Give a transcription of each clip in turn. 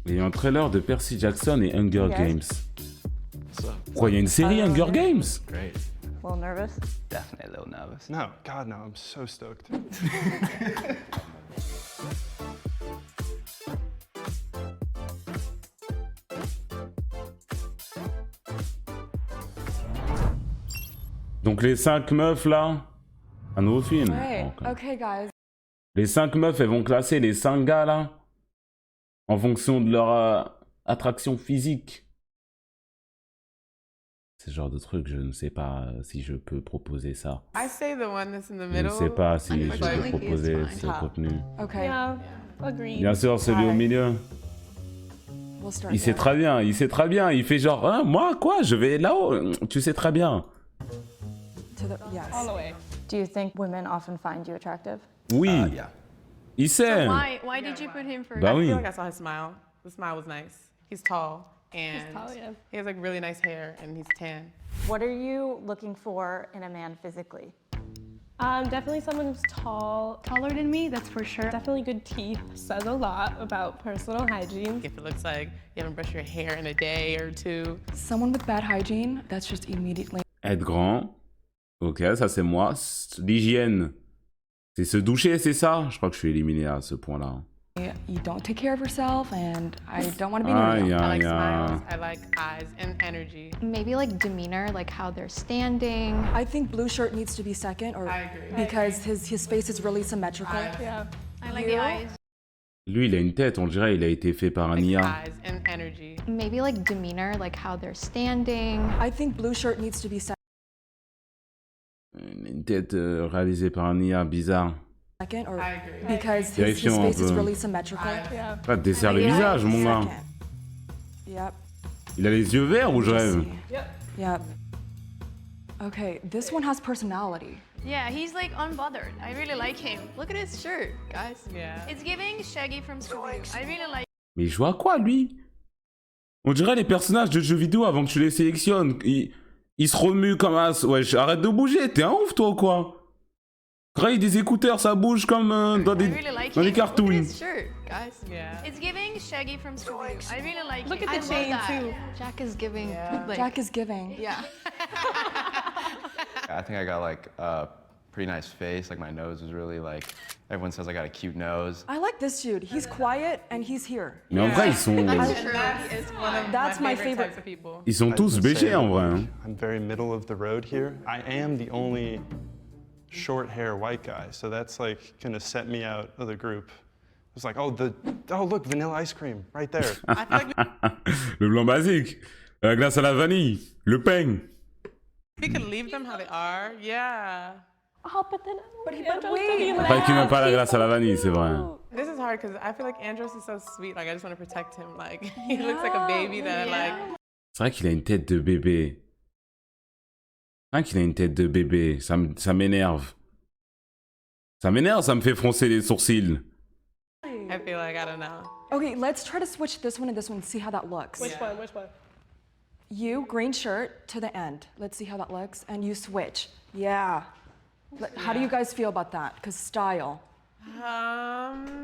Il y a un trailer de Percy Jackson et Hunger Yes. Games. What's up? Quoi, il y a une série Hunger Games? Great. A little nervous? Definitely a little nervous. No, God, no, I'm so stoked. Donc les 5 meufs là, un nouveau film. Right. Ok. Okay, guys. Les 5 meufs, elles vont classer les 5 gars là, en fonction de leur attraction physique. C'est ce genre de truc, je ne sais pas si je peux proposer ça. I say the one that's in the Je middle. ne sais pas si je peux Unfortunately, he is proposer fine. ce contenu. Okay. Yeah, agreed. Bien sûr, celui au milieu. We'll start Il sait there. très bien, il sait très bien. Il fait genre, hein, moi quoi, je vais là-haut. Tu sais très bien. To the, yes. All the way. Do you think women often find you attractive? Oui, Yeah. il sait. Why did you put him first? Bah I oui. feel like I saw his smile. The smile was nice. He's tall and tall, yeah. he has like really nice hair and he's tan. What are you looking for in a man physically? Definitely someone who's tall, Taller than me, that's for sure. definitely good teeth, says a lot about personal hygiene. If it looks like you haven't brushed your hair in a day or two. Someone with bad hygiene, that's just immediately Être grand. Ok, ça c'est moi. L'hygiène. C'est se doucher, c'est ça? Je crois que je suis éliminé à ce point-là. you don't take care of yourself, and I don't want to be near Aïe, you. I like aïe, aïe. smiles, I like eyes and energy. Maybe like demeanor, like how they're standing. I think blue shirt needs to be second, or I agree. because his face is really symmetrical. Yeah. I like the eyes. Lui, il a une tête, on dirait, il a été fait par un Like IA. eyes and energy. Maybe like demeanor, like how they're standing. I think blue shirt needs to be Une tête réalisée par un IA bizarre. second, or I agree. because his Vérifions un face is peu. really symmetrical. Yeah. Pas dessert le visage, mon gars. Second. Yep. Il a les yeux verts ou je Let's rêve? see. Yep. Okay, this one has personality. Yeah, he's like unbothered. I really like him. Look at his shirt, guys. Yeah. It's giving Shaggy from Scooby-Doo. I really like. Mais il joue à quoi, lui? On dirait les personnages de jeux vidéo avant que tu les sélectionnes. Il se remue comme un... Ouais, arrête de bouger, t'es un ouf, toi, ou quoi? Quand il a des écouteurs, ça bouge comme dans I des, really like dans him. des Look at cartoons. his shirt, guys. Yeah. It's giving Shaggy from Scooby-Doo. I really like Look him. at the I love chain, that. too. Jack is giving. Yeah. Like, Jack is giving. Yeah. I think I got like a pretty nice face. Like my nose is really like, everyone says I got a cute nose. I like this dude. He's quiet and he's here. Mais en vrai, ils sont, And that is one of That's my my favorite favorite. types of people. ils sont tous I would say BG en vrai. Hein. I'm very middle of the road here. I am the only short hair white guy, so that's like gonna set me out of the group. It's like, oh look, vanilla ice cream right there. I feel like Le blanc basique, la glace à la vanille, le pain. we could leave them how they are. Yeah. Oh, but then Andrew's wait. gonna be like, Pas qu'il n'aime pas la glace à la vanille, c'est vrai. This is hard because I feel like Andros is so sweet. Like I just want to protect him. Like he looks like a baby that like. C'est vrai qu'il a une tête de bébé. C'est vrai qu'il a une tête de bébé, ça m'énerve. Ça m'énerve, ça me fait froncer les sourcils. I feel like I don't know. Okay, let's try to switch this one and this one, see how that looks. Which one? Which one? You, green shirt to the end. Let's see how that looks. And you switch. Yeah. How do you guys feel about that? Because style.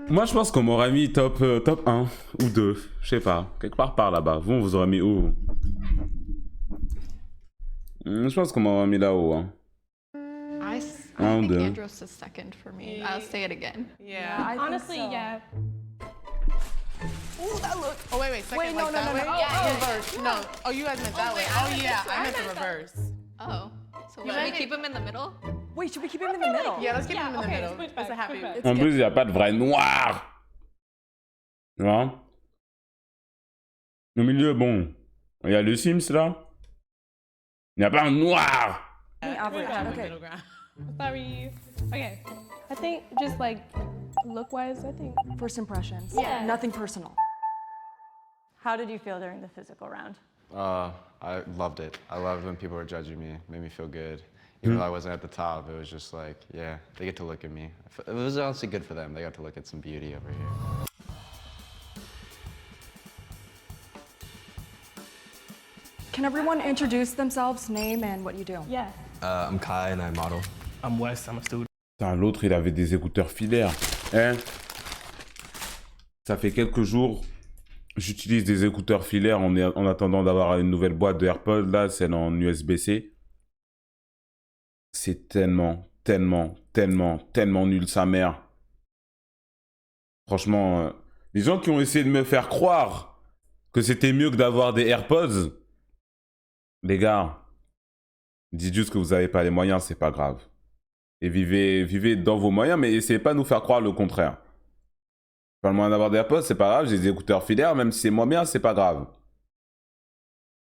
Moi, je pense qu'on m'aurait mis top 1 ou 2. Je sais pas. Quelque part par là-bas. Vous, on vous aurait mis où? Je pense qu'on m'aurait mis là-haut. Hein. I Un ou think deux. Andros is second for me. I'll say it again. Yeah. I think Honestly, so. yeah. Oh wait, second Wait, no, like no, that no, way? no. Yeah, reverse. No. Oh, you guys meant that way. wait, I Oh meant yeah, this way. I I meant the meant that. reverse. Oh. So You should we might- keep him in the middle? Wait, should we keep him in the middle? Yeah, let's keep Yeah, him in the okay, middle. switch It's a back, happy. switch back. It's En good. plus, il n'y a pas de vrai noir. Au milieu, bon. Il y a le Sims là. Il n'y a pas un noir. Average. Have a Okay. middle ground. Sorry. Okay. I think just like look-wise, I think. First impressions. Yeah. Nothing personal. How did you feel during the physical round? I loved it. I loved when people were judging me. It made me feel good. Even though I wasn't at the top, it was just like, yeah, they get to look at me. It was honestly good for them. They got to look at some beauty over here. Can everyone introduce themselves, name, and what you do? Yeah. I'm Kai and I model. I'm Wes, I'm a student. Putain, l'autre, il avait des écouteurs filaires. Hein? Ça fait quelques jours J'utilise des écouteurs filaires en attendant d'avoir une nouvelle boîte de AirPods, là, celle en USB-C. C'est tellement nul sa mère. Franchement, les gens qui ont essayé de me faire croire que c'était mieux que d'avoir des AirPods, les gars, dites juste que vous n'avez pas les moyens, c'est pas grave. Et vivez dans vos moyens, mais essayez pas de nous faire croire le contraire. Pas le moyen d'avoir des AirPods, c'est pas grave, j'ai des écouteurs filaires, même si c'est moins bien, c'est pas grave.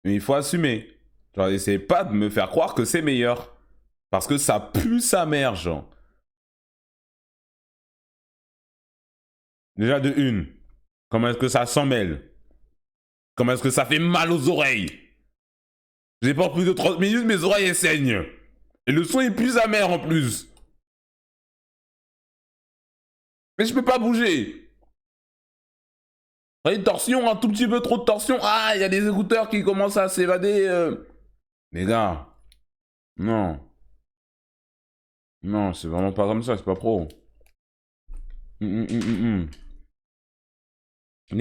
Mais il faut assumer. Genre, essayez pas de me faire croire que c'est meilleur. Parce que ça pue sa mère, genre. Déjà de une, comment est-ce que ça s'en mêle? Comment est-ce que ça fait mal aux oreilles? J'ai pas plus de 30 minutes, mes oreilles elles saignent. Et le son est plus amer en plus. Mais je peux pas bouger. Une torsion, un tout petit peu trop de torsion. Ah, il y a des écouteurs qui commencent à s'évader. Les gars, non. Non, c'est vraiment pas comme ça, c'est pas pro. Les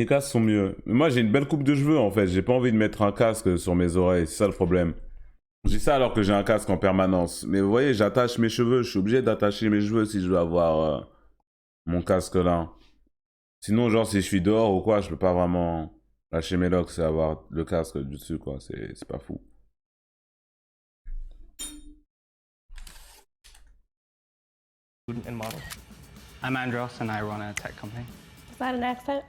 casques sont mieux. Mais moi, j'ai une belle coupe de cheveux, en fait. J'ai pas envie de mettre un casque sur mes oreilles. C'est ça le problème. Je dis ça alors que j'ai un casque en permanence. Mais vous voyez, j'attache mes cheveux. Je suis obligé d'attacher mes cheveux si je veux avoir mon casque là. Sinon, genre, si je suis dehors ou quoi, je peux pas vraiment lâcher mes locks et avoir le casque dessus, quoi. C'est pas fou. Student and model. I'm Andros and I run a tech company. Is that an accent?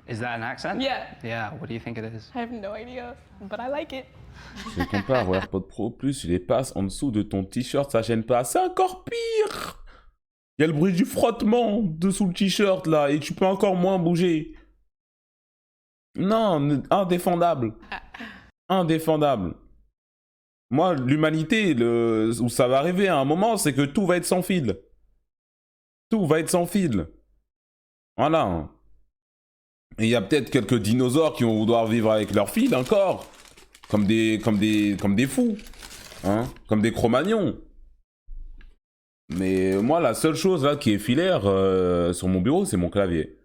Is that an accent? Yeah. Yeah, what do you think it is? I have no idea, but I like it. Je compare au AirPod Pro Plus, il les passe en dessous de ton t-shirt, ça gêne pas. C'est encore pire! Il y a le bruit du frottement dessous le t-shirt là, et tu peux encore moins bouger. Non, indéfendable. Indéfendable. Moi, l'humanité, où ça va arriver à un moment, c'est que tout va être sans fil. Tout va être sans fil. Voilà. Et il y a peut-être quelques dinosaures qui vont vouloir vivre avec leur fil encore. Comme des fous. Hein, comme des Cro-Magnons. Mais moi, la seule chose là qui est filaire sur mon bureau, c'est mon clavier.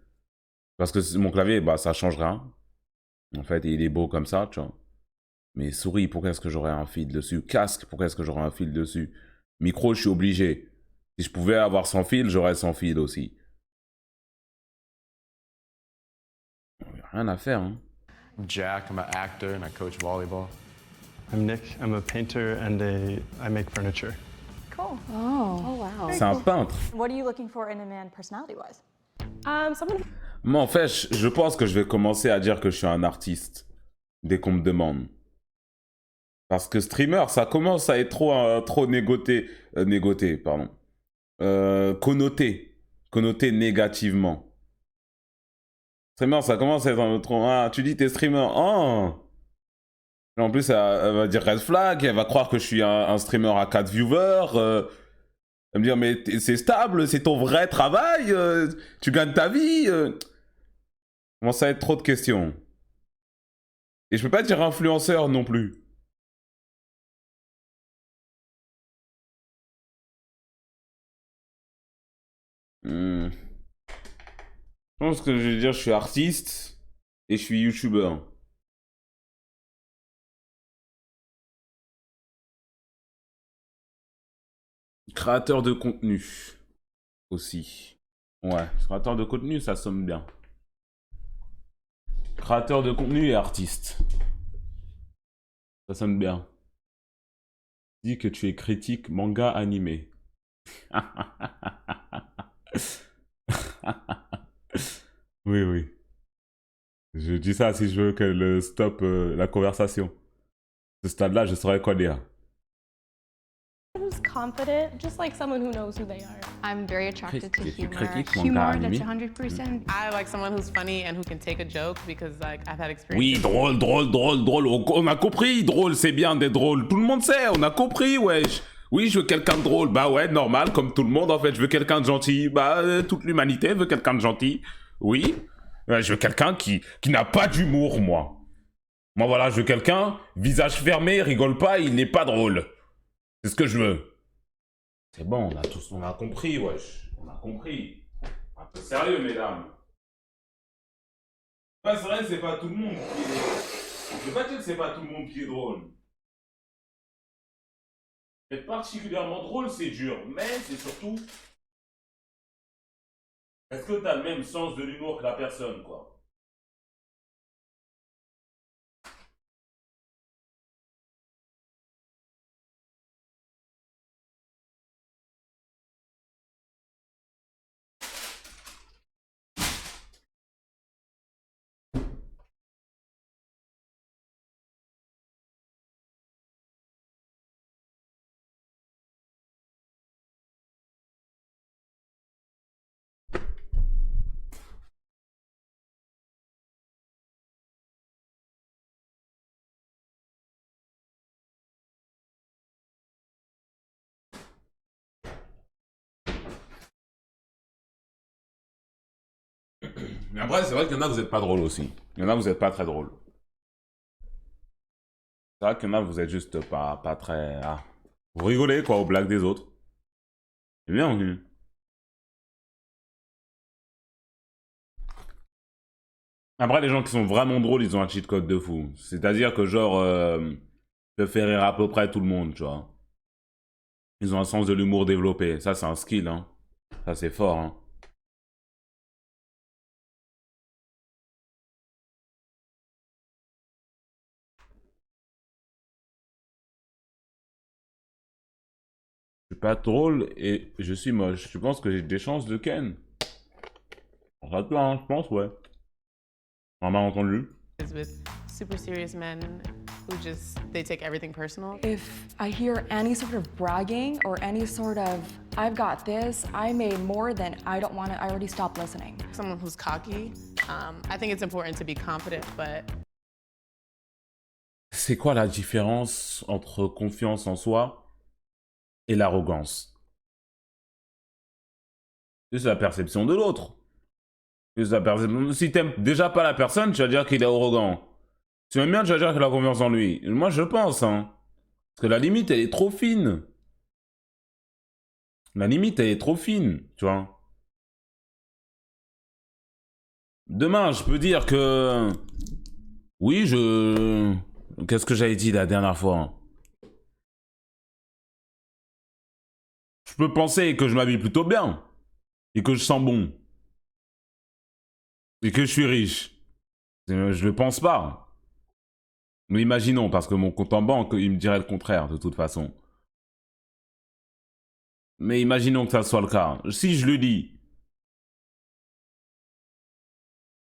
Parce que mon clavier, bah, ça change rien. En fait, il est beau comme ça, tu vois. Mais souris, pourquoi est-ce que j'aurais un fil dessus? Casque, pourquoi est-ce que j'aurais un fil dessus? Micro, je suis obligé. Si je pouvais avoir sans fil, j'aurais sans fil aussi. Il n'y a rien à faire, hein. I'm Jack, I'm an actor and I coach volleyball. I'm Nick. I'm a painter and I make furniture. Cool. Oh. Wow. C'est un peintre. What are you looking for in a man personality-wise? Someone. Moi, en fait, je pense que je vais commencer à dire que je suis un artiste. Dès qu'on me demande. Parce que streamer, ça commence à être trop connoté négativement. Streamer, ça commence à être trop... Ah, tu dis t'es streamer. Oh. En plus, elle va dire red flag, elle va croire que je suis un streamer à 4 viewers. Elle va me dire, mais c'est stable, c'est ton vrai travail, tu gagnes ta vie. Commence à être trop de questions. Et je peux pas dire influenceur non plus. Je pense que je vais dire je suis artiste et je suis youtubeur. Créateur de contenu aussi. Ouais, créateur de contenu, ça sonne bien. Créateur de contenu et artiste. Ça sonne bien. Dis que tu es critique manga animé. Oui, oui. Je dis ça si je veux qu'elle stoppe la conversation. À ce stade-là, je saurais quoi dire. Who's confident, just like someone who knows who they are. I'm very attracted to humor. Critique manga Humor, animé. that's 100%. I like someone who's funny and who can take a joke because like I've had experience. Oui, drôle. On a compris, drôle, c'est bien d'être drôle. Tout le monde sait, on a compris, wesh. Oui, je veux quelqu'un de drôle. Bah ouais, normal, comme tout le monde en fait. Je veux quelqu'un de gentil. Bah, toute l'humanité veut quelqu'un de gentil. Oui. Je veux quelqu'un qui n'a pas d'humour, moi. Moi, voilà, je veux quelqu'un, visage fermé, rigole pas, il n'est pas drôle. C'est ce que je veux. C'est bon, on a compris, wesh. On a compris. Un peu sérieux, mesdames. Ouais, c'est vrai, c'est pas tout le monde qui est... Je vais pas dire que c'est pas tout le monde qui est drôle. Être particulièrement drôle, c'est dur. Mais c'est surtout... Est-ce que t'as le même sens de l'humour que la personne, quoi? Mais après, c'est vrai qu'il y en a, vous êtes pas drôle aussi. Il y en a, vous êtes pas très drôle. C'est vrai qu'il y en a, vous êtes juste pas très... Ah. Vous rigolez, quoi, aux blagues des autres. C'est bien, oui. Après, les gens qui sont vraiment drôles, ils ont un cheat code de fou. C'est-à-dire que, genre, peuvent faire rire à peu près tout le monde, tu vois. Ils ont un sens de l'humour développé. Ça, c'est un skill, hein. Ça, c'est fort, hein. Je suis pas drôle et je suis moche. Tu penses que j'ai des chances de Ken? Ça te plaît, hein, je pense, ouais. On m'a entendu. Is with super serious men who just they take everything personal. If I hear any sort of bragging or any sort of, I've got this, I made more than I don't want to, I already stop listening. Someone who's cocky. I think it's important to be confident, but C'est quoi la différence entre confiance en soi et l'arrogance? C'est la perception de l'autre. C'est la perception... Si t'aimes déjà pas la personne, tu vas dire qu'il est arrogant. Si tu aimes bien, tu vas dire qu'il a confiance en lui. Moi, je pense, hein. Parce que la limite, elle est trop fine. La limite, elle est trop fine, tu vois. Demain, je peux dire que... Oui, je... Qu'est-ce que j'avais dit la dernière fois? Je peux penser que je m'habille plutôt bien. Et que je sens bon. Et que je suis riche. Je le pense pas. Mais imaginons, parce que mon compte en banque, il me dirait le contraire, de toute façon. Mais imaginons que ça soit le cas. Si je le dis,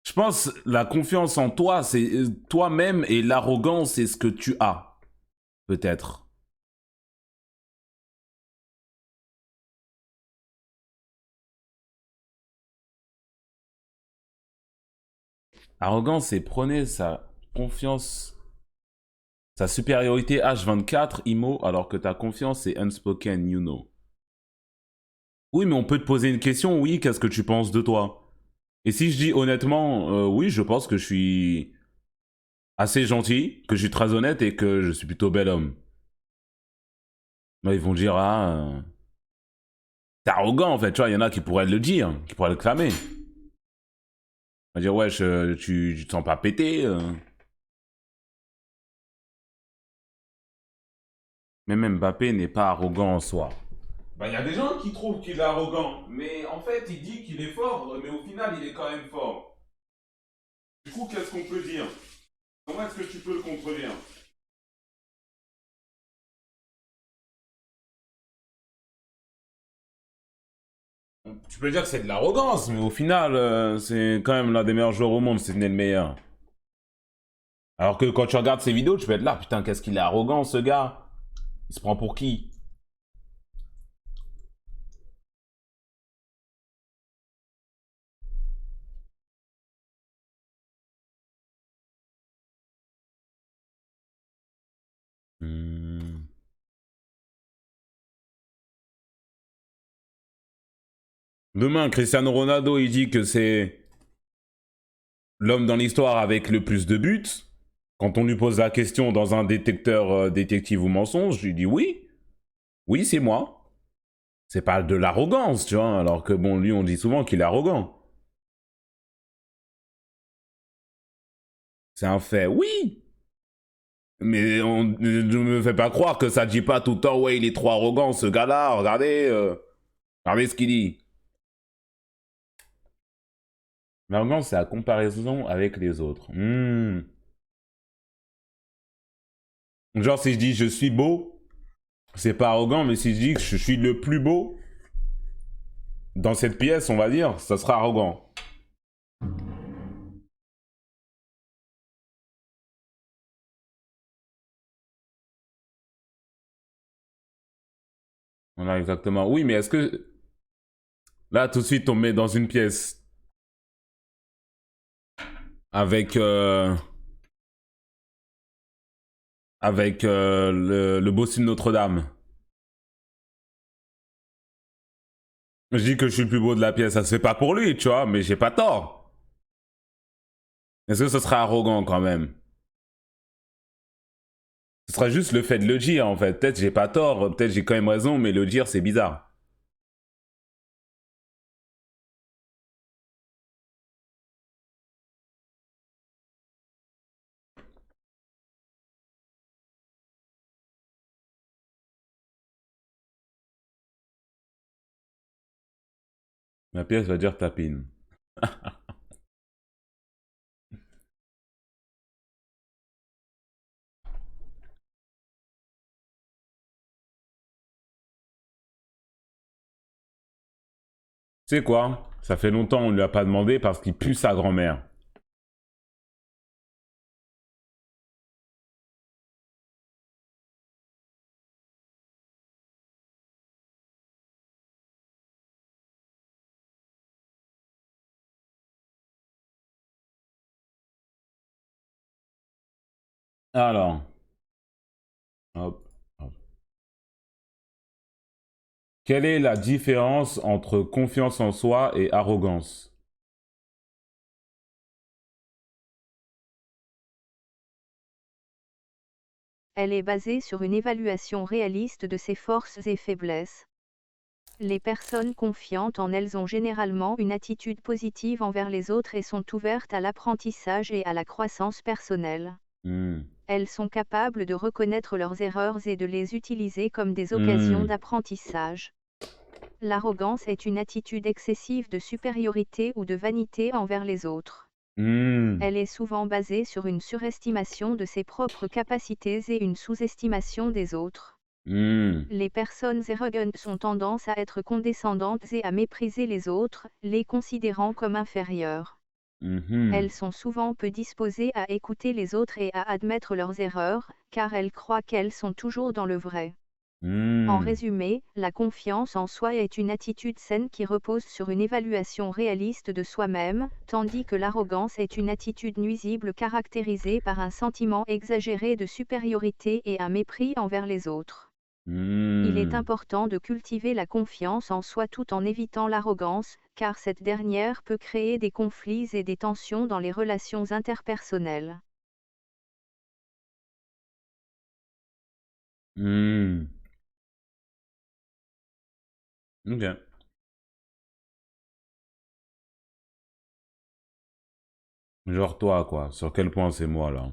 je pense la confiance en toi, c'est toi-même, et l'arrogance, c'est ce que tu as. Peut-être. Arrogance, c'est prôner sa confiance, sa supériorité H24, IMO, alors que ta confiance, c'est unspoken, you know. Oui, mais on peut te poser une question, oui, qu'est-ce que tu penses de toi? Et si je dis honnêtement, oui, je pense que je suis assez gentil, que je suis très honnête et que je suis plutôt bel homme. Bah, ils vont dire, ah, t'es arrogant en fait, tu vois, il y en a qui pourraient le dire, qui pourraient le clamer. On va dire, ouais, tu te sens pas pété. Mais même Mbappé n'est pas arrogant en soi. Bah, il y a des gens qui trouvent qu'il est arrogant, mais en fait, il dit qu'il est fort, mais au final, il est quand même fort. Du coup, qu'est-ce qu'on peut dire? Comment est-ce que tu peux le contredire? Tu peux dire que c'est de l'arrogance, mais au final, c'est quand même l'un des meilleurs joueurs au monde, c'est le meilleur. Alors que quand tu regardes ses vidéos, tu peux être là, putain, qu'est-ce qu'il est arrogant, ce gars? Il se prend pour qui? Demain, Cristiano Ronaldo, il dit que c'est l'homme dans l'histoire avec le plus de buts. Quand on lui pose la question dans un détecteur détective ou mensonge, je lui dis oui. Oui, c'est moi. C'est pas de l'arrogance, tu vois. Alors que bon, lui, on dit souvent qu'il est arrogant. C'est un fait, oui. Mais on ne me fait pas croire que ça dit pas tout le temps, ouais, il est trop arrogant, ce gars-là. Regardez, regardez ce qu'il dit. L'arrogance, c'est la comparaison avec les autres. Genre, si je dis je suis beau, c'est pas arrogant, mais si je dis que je suis le plus beau dans cette pièce, on va dire, ça sera arrogant. Voilà, exactement. Oui, mais est-ce que... Là, tout de suite, on met dans une pièce avec... avec le bossu de Notre-Dame. Je dis que je suis le plus beau de la pièce, ça se fait pas pour lui, tu vois, mais j'ai pas tort. Est-ce que ce serait arrogant quand même? Ce sera juste le fait de le dire, en fait. Peut-être j'ai pas tort, peut-être j'ai quand même raison, mais le dire, c'est bizarre. La pièce va dire tapine. Tu sais quoi? Ça fait longtemps on lui a pas demandé parce qu'il pue sa grand-mère. Alors. Hop, hop. Quelle est la différence entre confiance en soi et arrogance? Elle est basée sur une évaluation réaliste de ses forces et faiblesses. Les personnes confiantes en elles ont généralement une attitude positive envers les autres et sont ouvertes à l'apprentissage et à la croissance personnelle. Elles sont capables de reconnaître leurs erreurs et de les utiliser comme des occasions d'apprentissage. L'arrogance est une attitude excessive de supériorité ou de vanité envers les autres. Elle est souvent basée sur une surestimation de ses propres capacités et une sous-estimation des autres. Les personnes arrogantes ont tendance à être condescendantes et à mépriser les autres, les considérant comme inférieurs. Elles sont souvent peu disposées à écouter les autres et à admettre leurs erreurs, car elles croient qu'elles sont toujours dans le vrai. En résumé, la confiance en soi est une attitude saine qui repose sur une évaluation réaliste de soi-même, tandis que l'arrogance est une attitude nuisible caractérisée par un sentiment exagéré de supériorité et un mépris envers les autres. Il est important de cultiver la confiance en soi tout en évitant l'arrogance, car cette dernière peut créer des conflits et des tensions dans les relations interpersonnelles. Ok. Genre toi, quoi. Sur quel point c'est moi, là?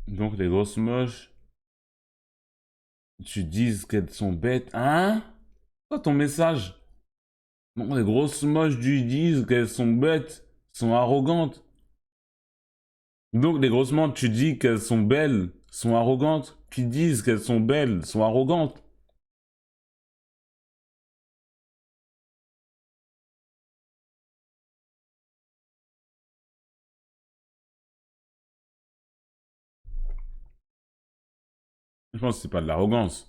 Donc les grosses moches, tu dises qu'elles sont bêtes, hein? Quoi ton message? Non, les grosses moches tu disent qu'elles sont bêtes, sont arrogantes. Donc les grosses moches tu dis qu'elles sont belles, sont arrogantes. Qui disent qu'elles sont belles, sont arrogantes. Je pense que c'est pas de l'arrogance.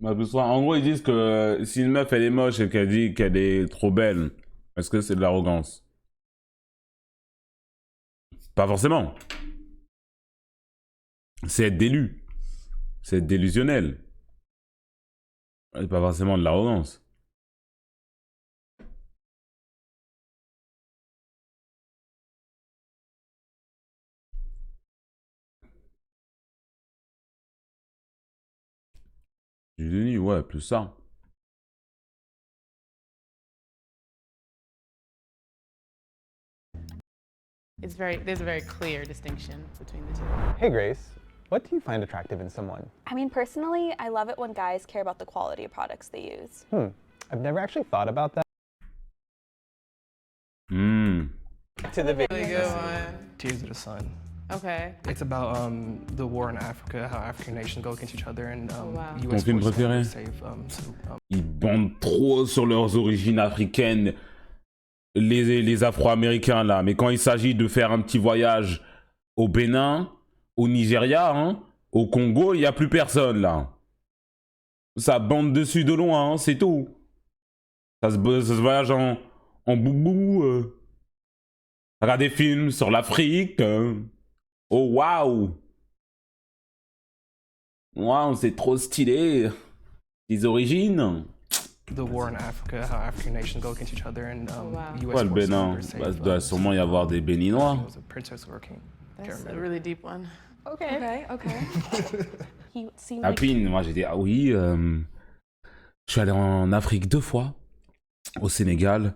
Bah, en gros, ils disent que si une meuf elle est moche et qu'elle dit qu'elle est trop belle, est-ce que c'est de l'arrogance? Pas forcément. C'est être délu. C'est être délusionnel. C'est pas forcément de l'arrogance. Du déni, ouais, plus ça. There's a very clear distinction between the two. Hey Grace, what do you find attractive in someone? I mean, personally, I love it when guys care about the quality of products they use. I've never actually thought about that. To the Really good one. Tears of the Sun. Okay. It's about the war in Africa, how African nations go against each other, and wow. US Ton film forces préféré? save, Ils bandent trop sur leurs origines africaines, les Afro-Américains là. Mais quand il s'agit de faire un petit voyage au Bénin, au Nigeria, hein, au Congo, il n'y a plus personne là. Ça bande dessus de loin, hein, c'est tout. Ça se voyage en boubou. Regarde des films sur l'Afrique. Oh waouh! Waouh, c'est trop stylé. Les origines. the war in Africa, how African nations go against each other, and US Ouais, le forces Bénin. were saved, Bah, il doit sûrement y avoir des Béninois. it was a princess or a king. That's a really deep one. Okay. Okay. He seemed like Apine, moi j'ai dit, ah oui, je suis allé en Afrique 2 fois, au Sénégal.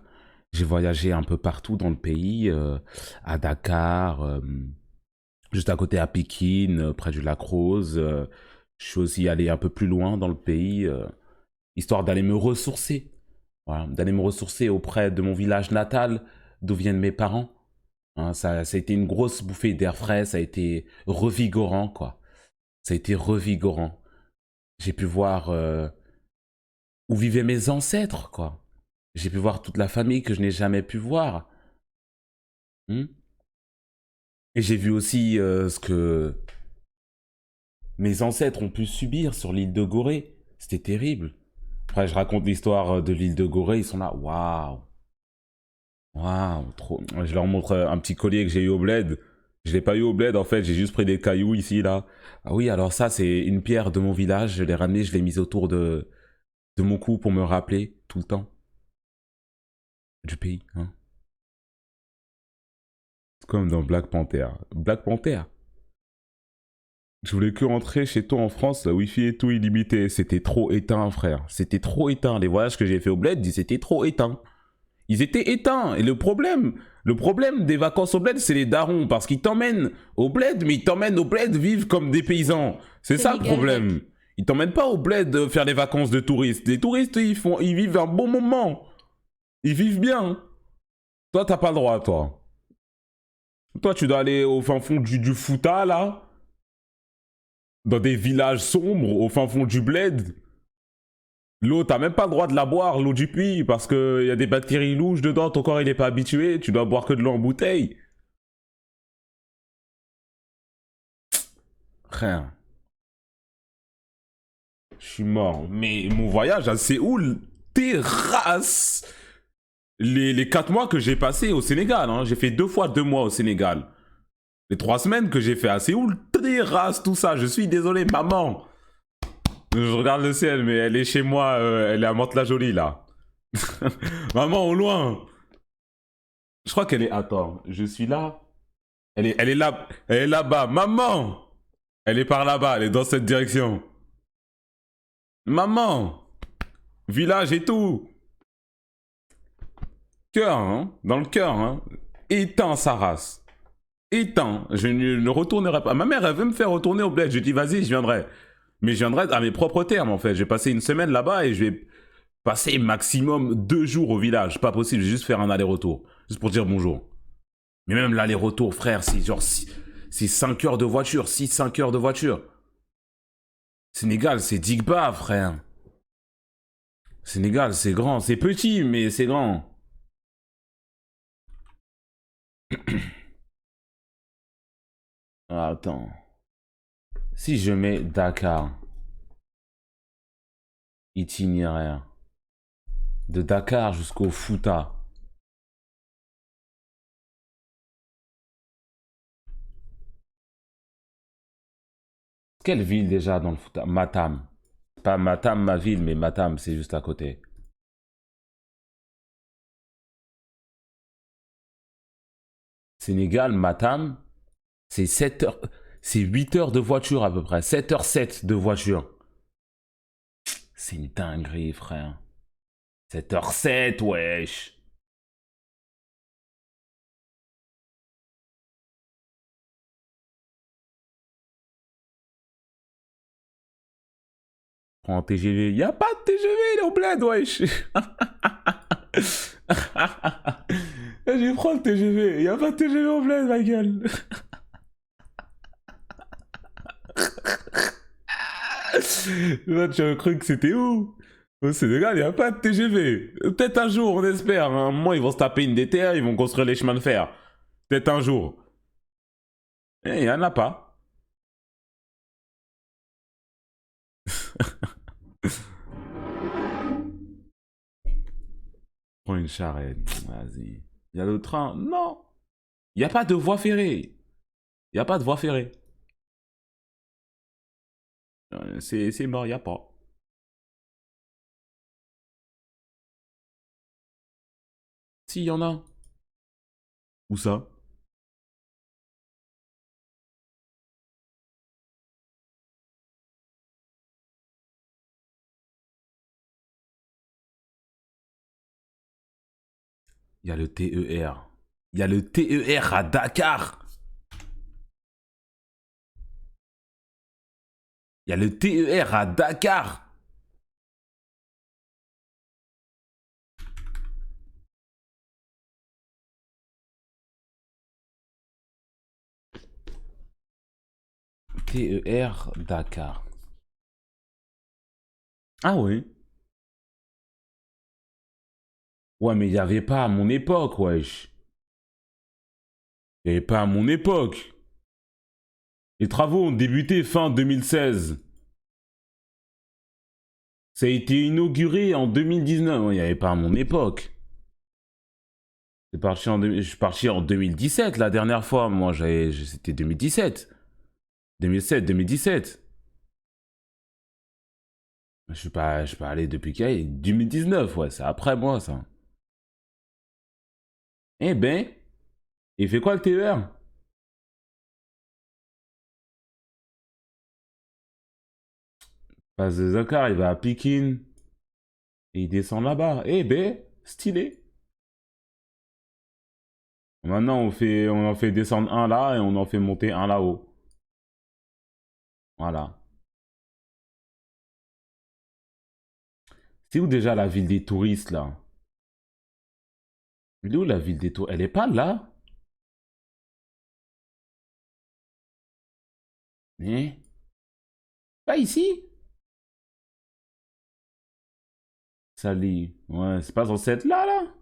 J'ai voyagé un peu partout dans le pays, à Dakar, juste à côté à Pikine, près du lac Rose. Je suis aussi allé un peu plus loin dans le pays, histoire d'aller me ressourcer. Voilà, d'aller me ressourcer auprès de mon village natal, d'où viennent mes parents. Hein, ça a été une grosse bouffée d'air frais, ça a été revigorant, quoi. Ça a été revigorant. J'ai pu voir où vivaient mes ancêtres, quoi. J'ai pu voir toute la famille que je n'ai jamais pu voir. Et j'ai vu aussi ce que mes ancêtres ont pu subir sur l'île de Gorée. C'était terrible. Après, je raconte l'histoire de l'île de Gorée, ils sont là, waouh. Waouh, trop. Je leur montre un petit collier que j'ai eu au bled. Je l'ai pas eu au bled, en fait, j'ai juste pris des cailloux ici, là. Ah oui, alors ça, c'est une pierre de mon village, je l'ai ramenée, je l'ai mise autour de mon cou pour me rappeler tout le temps du pays, hein. C'est comme dans Black Panther. Black Panther. Je voulais que rentrer chez toi en France, la wifi et tout illimité. C'était trop éteint, frère. C'était trop éteint. Les voyages que j'ai fait au bled, c'était trop éteint. Ils étaient éteints. Et le problème des vacances au bled, c'est les darons. Parce qu'ils t'emmènent au bled, mais ils t'emmènent au bled vivre comme des paysans. C'est ça le problème. Ils t'emmènent pas au bled faire des vacances de touristes. Les touristes, ils vivent un bon moment. Ils vivent bien. Toi, t'as pas le droit, toi. Toi, tu dois aller au fin fond du Fouta, là. Dans des villages sombres, au fin fond du bled. L'eau, t'as même pas le droit de la boire, l'eau du puits, parce qu'il y a des bactéries louches dedans, ton corps il est pas habitué, tu dois boire que de l'eau en bouteille. Frère. Je suis mort. Mais mon voyage à Séoul, terrasse. Les 4 mois que j'ai passé au Sénégal, hein, j'ai fait 2 fois 2 mois au Sénégal. Les 3 semaines que j'ai fait à Séoul, terrasse, tout ça. Je suis désolé, maman. Je regarde le ciel, mais elle est chez moi, elle est à Mantes-la-Jolie, là. Maman, au loin. Je crois qu'elle est... Attends, je suis là. Elle est là. Elle est là-bas. Maman. Elle est par là-bas, elle est dans cette direction. Maman. Village et tout. Cœur, hein. Dans le cœur, hein. Éteins sa race. Éteins. Je ne retournerai pas. Ma mère, elle veut me faire retourner au bled. Je dis, vas-y, je viendrai. Mais je viendrai à mes propres termes, en fait. Je vais passer une semaine là-bas et je vais passer maximum 2 jours au village. Pas possible, je vais juste faire un aller-retour. Juste pour dire bonjour. Mais même l'aller-retour, frère, c'est genre... C'est 5 heures de voiture. 6-5 heures de voiture. Sénégal, c'est Digba, frère. Sénégal, c'est grand. C'est petit, mais c'est grand. Attends. Si je mets Dakar, itinéraire, de Dakar jusqu'au Fouta, Quelle ville déjà dans le foot? Matam. Pas Matam, ma ville, mais Matam, c'est juste à côté. Sénégal, Matam, c'est 7 heures. C'est 8 heures de voiture à peu près. 7h07 de voiture. C'est une dinguerie, frère. 7h07, wesh. Prends un TGV. Y a pas de TGV, il est au bled, wesh. J'ai pris le TGV. Y a pas de TGV au bled, ma gueule. Là, tu as cru que c'était où? Au Sénégal, il n'y a pas de TGV. Peut-être un jour, on espère. À un moment, ils vont se taper une DTR, ils vont construire les chemins de fer. Peut-être un jour. Et il n'y en a pas. Prends une charrette. Vas-y. Il y a le train. Non. Il n'y a pas de voie ferrée. Il n'y a pas de voie ferrée. C'est mort, il n'y a pas. Si, il y en a. Où ça? Il y a le TER. Il y a le TER à Dakar. Il y a le TER à Dakar. TER Dakar. Ah oui. Ouais, mais il n'y avait pas à mon époque, wesh. Il n'y avait pas à mon époque. Les travaux ont débuté fin 2016. Ça a été inauguré en 2019. Ouais, il n'y avait pas à mon époque. Je suis parti en 2017 la dernière fois. Moi, c'était 2017. 2017. Je suis pas allé depuis 2019, ouais, c'est après moi, ça. Eh ben, il fait quoi le TER? Passe de Dakar, il va à Pékin. Et il descend là-bas. Eh ben, stylé. Maintenant, on en fait descendre un là et on en fait monter un là-haut. Voilà. C'est où déjà la ville des touristes, là? Elle est où la ville des touristes? Elle est pas là? Eh? Pas ici? Sali. Ouais, c'est pas censé être là, là?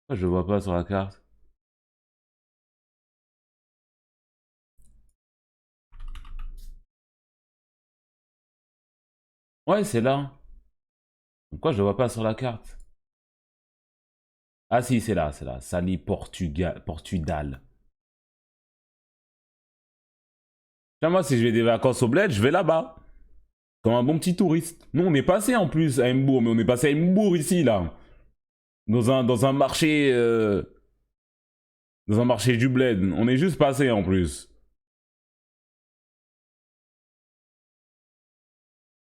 Pourquoi je le vois pas sur la carte? Ouais, c'est là. Pourquoi je le vois pas sur la carte? Ah si, c'est là, c'est là. Sali, Portugal. Tiens, moi, si je vais des vacances au bled, je vais là-bas. Comme un bon petit touriste. Nous, on est passé en plus à Mbourg, mais on est passé à Mbourg ici, là. Dans un marché... Dans un marché du bled. On est juste passé en plus.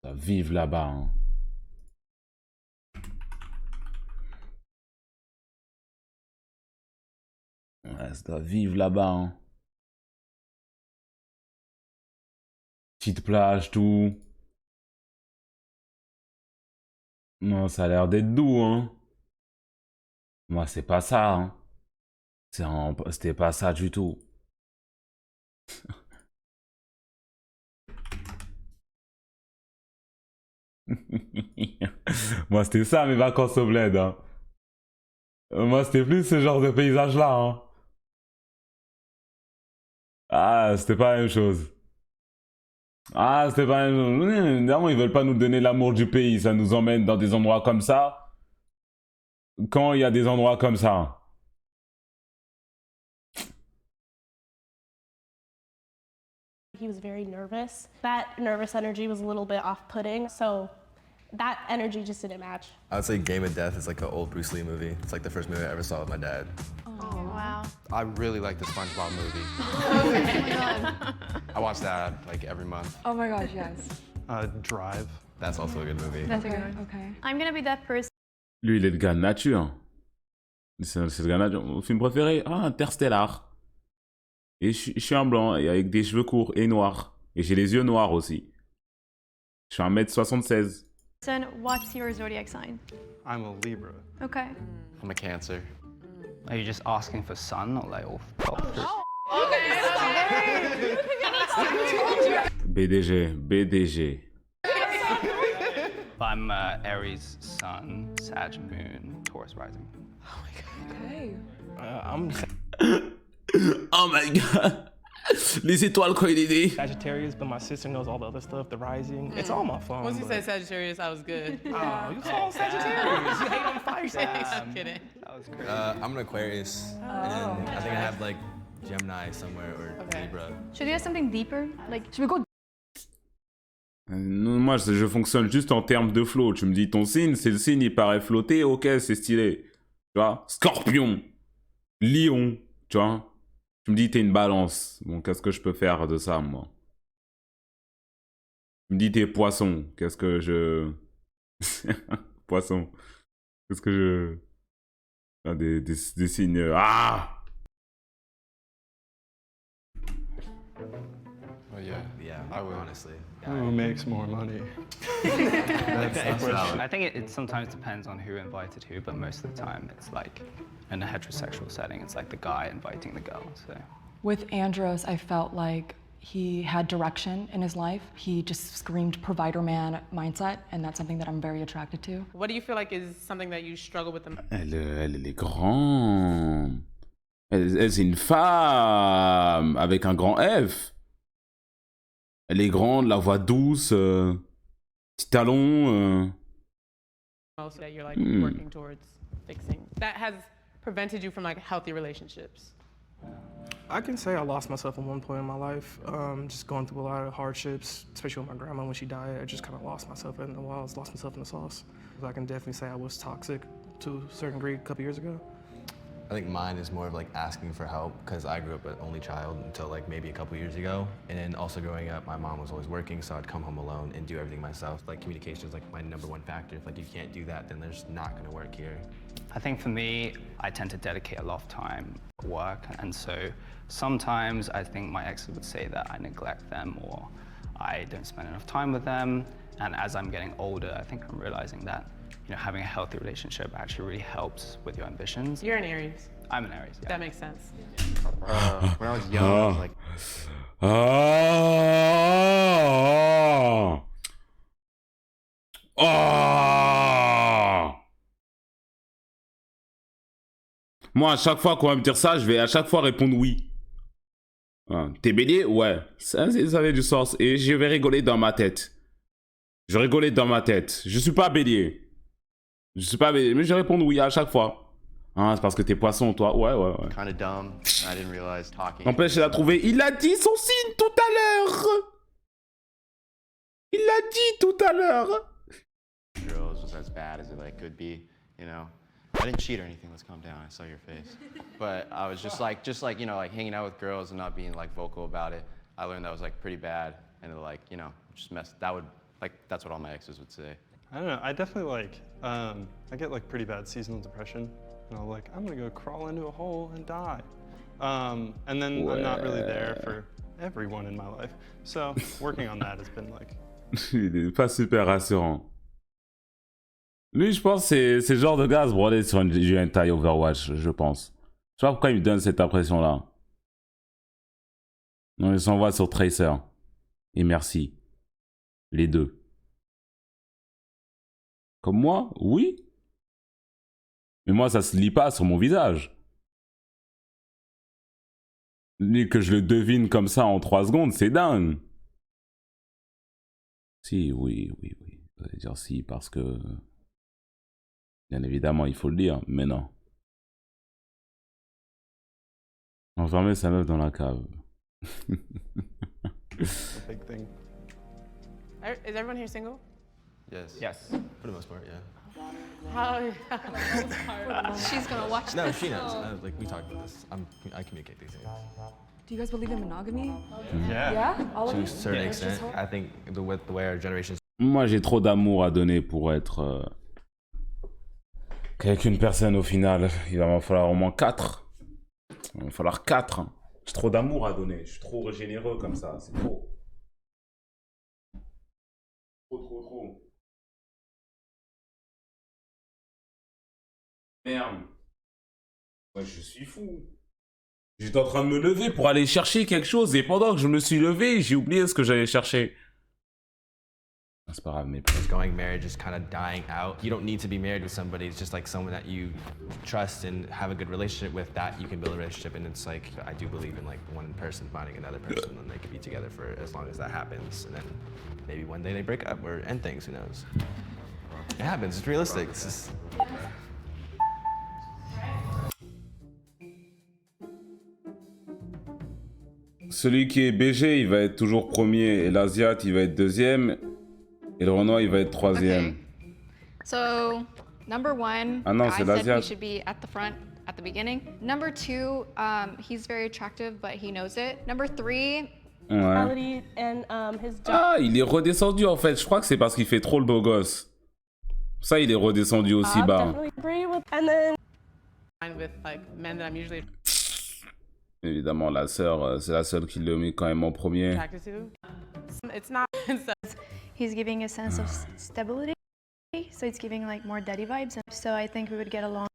Ça vive là-bas, hein. Ouais, ça doit vivre là-bas, hein. Petite plage, tout. Non, ça a l'air d'être doux, hein. Moi, c'est pas ça, hein. C'était pas ça du tout. Moi, c'était ça mes vacances au bled, hein. Moi, c'était plus ce genre de paysage-là, hein. Ah, c'était pas la même chose. Ah, c'était pas la même chose. Évidemment, ils veulent pas nous donner l'amour du pays. Ça nous emmène dans des endroits comme ça. Quand il y a des endroits comme ça. He was very nervous. That nervous energy was a little bit off-putting, so that energy just didn't match. I would say Game of Death is like an old Bruce Lee movie. It's like the first movie I ever saw with my dad. Oh, wow. I really like the SpongeBob movie. Oh my god. I watch that like every month. Oh my gosh, yes. Drive. That's also a good movie. That's a good one. Okay. I'm gonna be that person. Lui, il est le gars de nature. C'est le gars de nature. Mon film préféré, Interstellar. Et je suis un blanc, et avec des cheveux courts et noirs. Et j'ai les yeux noirs aussi. Je suis 1m76. What's your zodiac sign? I'm a Libra. Okay. I'm a Cancer. Are you just asking for sun or like all three? BDG. I'm Aries sun, Sag moon, Taurus rising. Okay. I'm Oh my god. Les étoiles coïncidées. Sagittarius, but my sister knows all the other stuff, the rising. It's all my phone. Once you but- said Sagittarius, I was good. Oh, you saw Sagittarius. You hate on fire signs. I'm kidding. That was great. I'm an Aquarius, and then I think I have like Gemini somewhere or Libra. Should you have something deeper? Like, Should we go? Non, moi, je fonctionne juste en termes de flow. Tu me dis ton signe, c'est le signe, il paraît flotter, ok, c'est stylé. Tu vois? Scorpion. Lion. Tu vois? Tu me dis t'es une balance. Bon, qu'est-ce que je peux faire de ça, moi? Tu me dis t'es poisson. Qu'est-ce que je... Poisson. Qu'est-ce que je... Ah, des signes... Ah! Oh yeah. Yeah, I would. honestly. Who makes more money? That's valid. I think it sometimes depends on who invited who, but most of the time it's like in a heterosexual setting, it's like the guy inviting the girl. So With Andros, I felt like he had direction in his life. He just screamed provider man mindset, and that's something that I'm very attracted to. What do you feel like is something that you struggle with the most? Elle est grande. C'est une femme avec un grand F. Elle est grande, la voix douce, petit talon. Most that you're like working towards fixing that has prevented you from like healthy relationships? I can say I lost myself at one point in my life, just going through a lot of hardships, especially with my grandma when she died. I just kind of lost myself in the wilds, lost myself in the sauce. I can definitely say I was toxic to a certain degree a couple years ago. I think mine is more of like asking for help because I grew up an only child until like maybe a couple years ago. And then also growing up, my mom was always working, so I'd come home alone and do everything myself. Like communication is like my #1 factor. If like you can't do that, then there's not gonna work here. I think for me, I tend to dedicate a lot of time at work, and so sometimes I think my exes would say that I neglect them or I don't spend enough time with them. And as I'm getting older, I think I'm realizing that having a healthy relationship actually really helps with your ambitions. You're an Aries. I'm an Aries, yeah. That makes sense. When I was young, I was like, Moi, à chaque fois qu'on va me dire ça, je vais à chaque fois répondre oui. T'es bélier? Ouais. Ça avait du sens. Et je vais rigoler dans ma tête. Je rigolais dans ma tête. Je suis pas bélier. Je suis pas bélier, mais je réponds oui à chaque fois. C'est parce que t'es poisson, toi. Ouais. kind of dumb. I didn't realize talking. N'empêche, il a trouvé. Il a dit son signe tout à l'heure. Il l'a dit tout à l'heure. Girls was as bad as it like could be, I didn't cheat or anything. Let's calm down. I saw your face. But I was just like like hanging out with girls and not being like vocal about it. I learned that was like pretty bad, and like just messed. That would like that's what all my exes would say. I don't know. I definitely like, I get like pretty bad seasonal depression. And I'm like, I'm gonna go crawl into a hole and die. And then I'm not really there for everyone in my life. So working on that has been like... Il est pas super rassurant. Lui, je pense que c'est le genre de gars à se broder sur une taille Overwatch, je pense. Je sais pas pourquoi il me donne cette impression-là. Non, il s'envoie sur Tracer. Et merci. Les deux. Comme moi, oui. Mais moi, ça se lit pas sur mon visage. Lui, que je le devine comme ça en 3 secondes, c'est dingue. Si, oui. Vous allez dire si, parce que... Bien évidemment, il faut le dire, mais non. Enfermer sa meuf dans la cave. a big thing. Is everyone here single? Yes. Yes. For the most part, yeah. How? She's gonna watch No, this. she knows. Like we talked about this. I communicate these things. Do you guys believe in monogamy? Yeah. Yeah? All of To you? a certain There's just extent, hope? I think the way our generation. Moi, j'ai trop d'amour à donner pour être qu'avec une personne au final. Il va m'en falloir au moins 4. Il va m'en falloir 4. Hein. J'ai trop d'amour à donner. Je suis trop généreux comme ça. C'est trop. Trop. Merde. Ouais, je suis fou. J'étais en train de me lever pour aller chercher quelque chose et pendant que je me suis levé, j'ai oublié ce que j'allais chercher. C'est pas grave, mais... Going marriage is kind of dying out. You don't need to be married with somebody. It's just like someone that you trust and have a good relationship with, that you can build a relationship. And it's like, I do believe in like one person finding another person and they can be together for as long as that happens. And then maybe one day they break up or end things, who knows? It happens, it's realistic. It's just... Celui qui est BG, il va être toujours premier, et l'Asiate, il va être deuxième, et le Renoir, il va être troisième. So, number one, Ah non, I c'est said he l'Asiate. should be at the front at the beginning. Number two, he's very attractive, but he knows it. Number three, Ouais. Quality and his job. Ah, il est redescendu en fait, je crois que c'est parce qu'il fait trop le beau gosse. Ça, il est redescendu aussi bas. Definitely agree with. And then With like men that I'm usually Évidemment, la sœur, c'est la seule qui le met quand même en premier. attracted to. It's not. He's giving a sense of stability, so it's giving like more daddy vibes. So I think we would get along.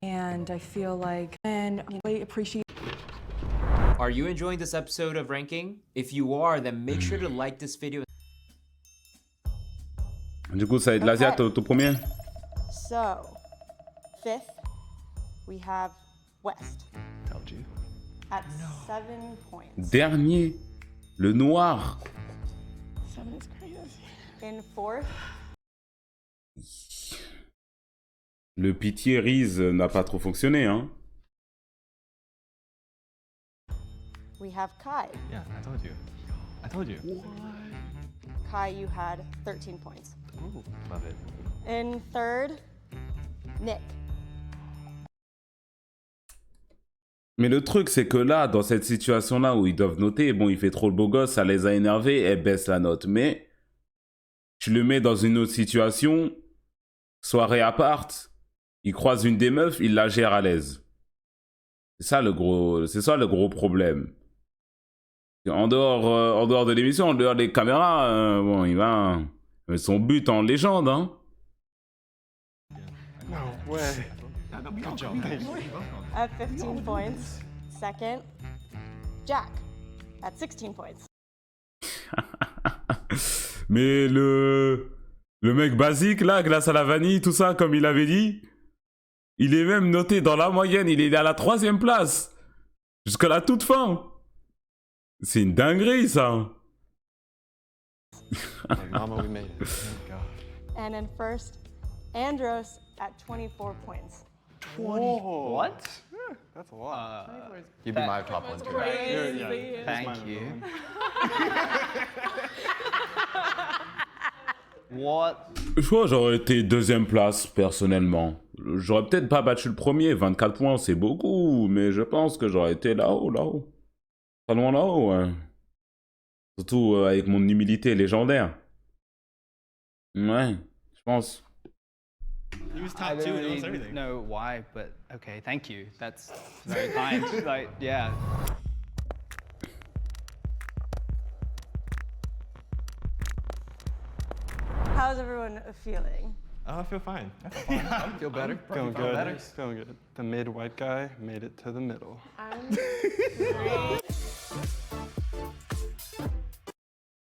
And I feel like, and I really appreciate. Are you enjoying this episode of Ranking? If you are, then make sure to like this video. Du coup, ça va être l'Asiate au tout premier. So, fifth, we have West. LG. At 7 points. Dernier, le noir. 7 is crazy. In fourth, Le pitié Riz n'a pas trop fonctionné, hein. we have Kai. Yeah, I told you. Kai, you had 13 points. Ooh, love it. In third, Nick. Mais le truc, c'est que là, dans cette situation-là où ils doivent noter, bon, il fait trop le beau gosse, ça les a énervés, elle baisse la note. Mais tu le mets dans une autre situation, soirée à part, il croise une des meufs, il la gère à l'aise. C'est ça le gros problème. En dehors de l'émission, en dehors des caméras, bon, il va mettre son but en légende, hein. No way. Good job. Thank you. At 15 points. Second, Jack. At 16 points. Mais le mec basique, là, glace à la vanille, tout ça, comme il avait dit, il est même noté dans la moyenne, il est à la 3e place. Jusqu'à la toute fin. C'est une dinguerie, ça. Mama, we made it. Thank God. And in first, Andros at 24 points. 20. What? That's a lot. You'd be my top one too. Yeah, Thank you. What? Je crois que j'aurais été 2e place, personnellement. J'aurais peut-être pas battu le premier, 24 points, c'est beaucoup, mais je pense que j'aurais été là-haut. Pas loin là-haut, ouais. Surtout avec mon humilité légendaire. Ouais, je pense. He was I top 2 don't and knows really everything. know why, but okay, thank you. That's very kind. Like, yeah. How's everyone feeling? Oh, I feel fine. I feel better. Feeling Feel good. better. Feeling good. The mid white guy made it to the middle. I'm